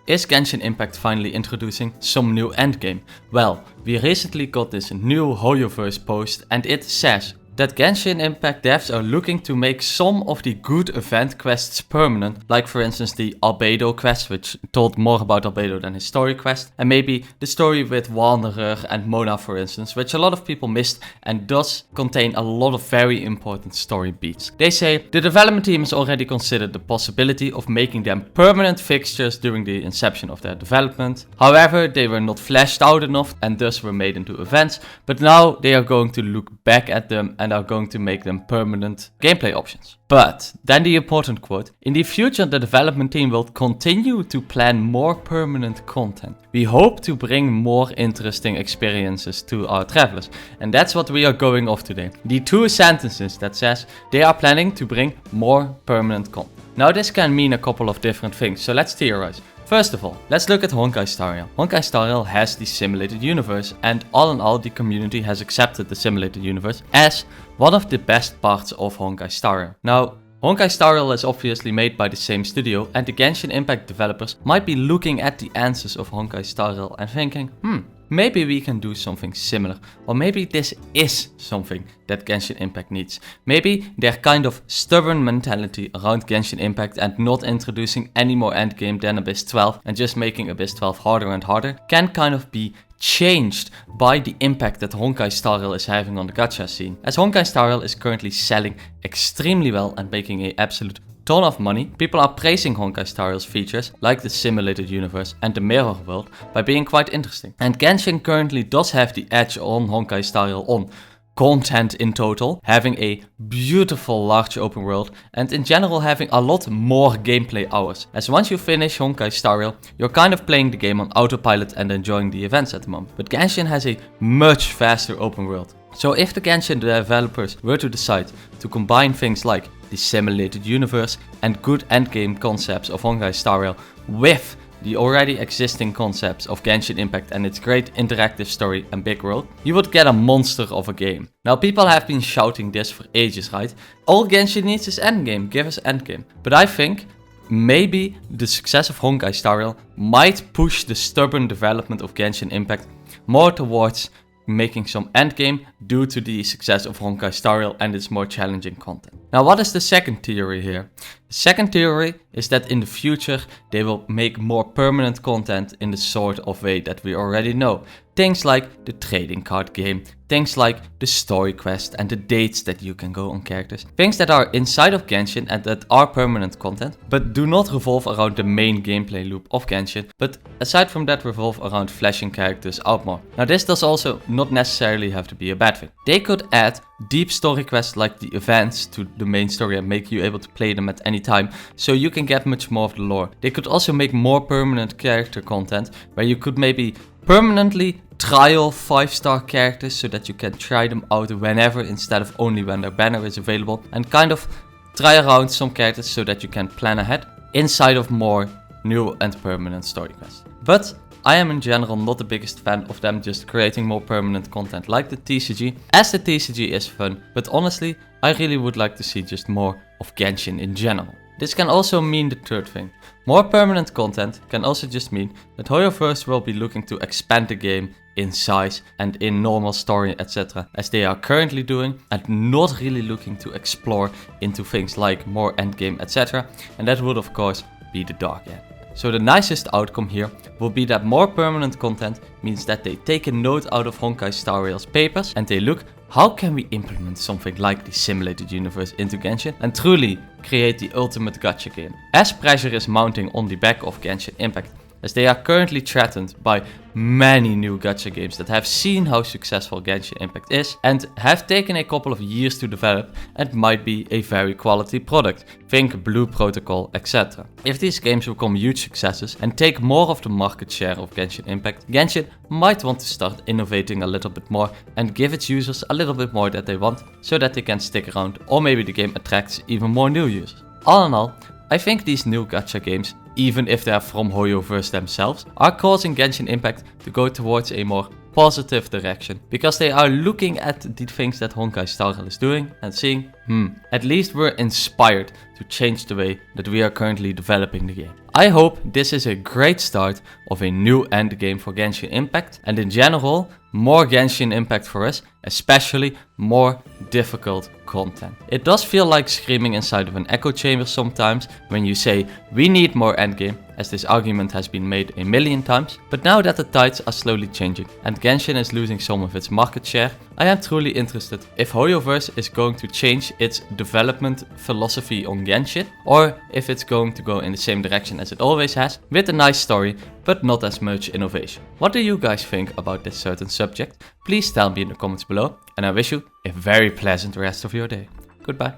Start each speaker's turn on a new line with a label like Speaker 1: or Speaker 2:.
Speaker 1: Is Genshin Impact finally introducing some new endgame? Well, we recently got this new Hoyoverse post and it says that Genshin Impact devs are looking to make some of the good event quests permanent, like for instance the Albedo quest, which told more about Albedo than his story quest, and maybe the story with Wanderer and Mona for instance, which a lot of people missed and does contain a lot of very important story beats. They say the development team has already considered the possibility of making them permanent fixtures during the inception of their development. However, they were not fleshed out enough and thus were made into events, but now they are going to look back at them and are going to make them permanent gameplay options. But then the important quote, in the future the development team will continue to plan more permanent content. We hope to bring more interesting experiences to our travelers. And that's what we are going off today. The two sentences that says they are planning to bring more permanent content. Now this can mean a couple of different things, so let's theorize. First of all, let's look at Honkai Star Rail. Honkai Star Rail has the simulated universe, and all in all the community has accepted the simulated universe as one of the best parts of Honkai Star Rail. Now, Honkai Star Rail is obviously made by the same studio, and the Genshin Impact developers might be looking at the answers of Honkai Star Rail and thinking, maybe we can do something similar, or maybe this is something that Genshin Impact needs. Maybe their kind of stubborn mentality around Genshin Impact and not introducing any more endgame than Abyss 12 and just making Abyss 12 harder and harder can kind of be changed by the impact that Honkai Star Rail is having on the gacha scene. As Honkai Star Rail is currently selling extremely well and making an absolute ton of money, people are praising Honkai Star Rail's features like the simulated universe and the mirror world by being quite interesting. And Genshin currently does have the edge on Honkai Star Rail on content in total, having a beautiful large open world and in general having a lot more gameplay hours. As once you finish Honkai Star Rail, you're kind of playing the game on autopilot and enjoying the events at the moment. But Genshin has a much faster open world. So if the Genshin developers were to decide to combine things like the simulated universe and good endgame concepts of Honkai Star Rail with the already existing concepts of Genshin Impact and its great interactive story and big world, you would get a monster of a game. Now people have been shouting this for ages, right? All Genshin needs is endgame, give us endgame. But I think maybe the success of Honkai Star Rail might push the stubborn development of Genshin Impact more towards making some endgame due to the success of Honkai Star Rail and its more challenging content. Now what is the second theory here? The second theory is that in the future they will make more permanent content in the sort of way that we already know. Things like the trading card game, things like the story quest and the dates that you can go on characters. Things that are inside of Genshin and that are permanent content, but do not revolve around the main gameplay loop of Genshin, but aside from that revolve around fleshing characters out more. Now this does also not necessarily have to be a bad thing. They could add deep story quests like the events to the main story and make you able to play them at any time, so you can get much more of the lore. They could also make more permanent character content where you could maybe permanently trial 5-star characters so that you can try them out whenever instead of only when their banner is available, and kind of try around some characters so that you can plan ahead inside of more new and permanent story quests. But I am in general not the biggest fan of them just creating more permanent content like the TCG, as the TCG is fun, but honestly I really would like to see just more of Genshin in general. This can also mean the third thing. More permanent content can also just mean that Hoyoverse will be looking to expand the game in size and in normal story, etc. as they are currently doing, and not really looking to explore into things like more endgame, etc. and that would of course be the dark end. So the nicest outcome here will be that more permanent content means that they take a note out of Honkai Star Rail's papers and they look, how can we implement something like the simulated universe into Genshin and truly create the ultimate gacha game? As pressure is mounting on the back of Genshin Impact, as they are currently threatened by many new gacha games that have seen how successful Genshin Impact is and have taken a couple of years to develop and might be a very quality product. Think Blue Protocol, etc. If these games become huge successes and take more of the market share of Genshin Impact, Genshin might want to start innovating a little bit more and give its users a little bit more that they want so that they can stick around, or maybe the game attracts even more new users. All in all, I think these new gacha games, even if they are from Hoyoverse themselves, are causing Genshin Impact to go towards a more positive direction, because they are looking at the things that Honkai Star Rail is doing and seeing, at least we're inspired to change the way that we are currently developing the game. I hope this is a great start of a new endgame for Genshin Impact, and in general, more Genshin Impact for us, especially more difficult content. It does feel like screaming inside of an echo chamber sometimes when you say we need more endgame, as this argument has been made a million times, but now that the tides are slowly changing and Genshin is losing some of its market share, I am truly interested if Hoyoverse is going to change its development philosophy on Genshin, or if it's going to go in the same direction as it always has, with a nice story but not as much innovation. What do you guys think about this certain subject? Please tell me in the comments below, and I wish you a very pleasant rest of your day. Goodbye.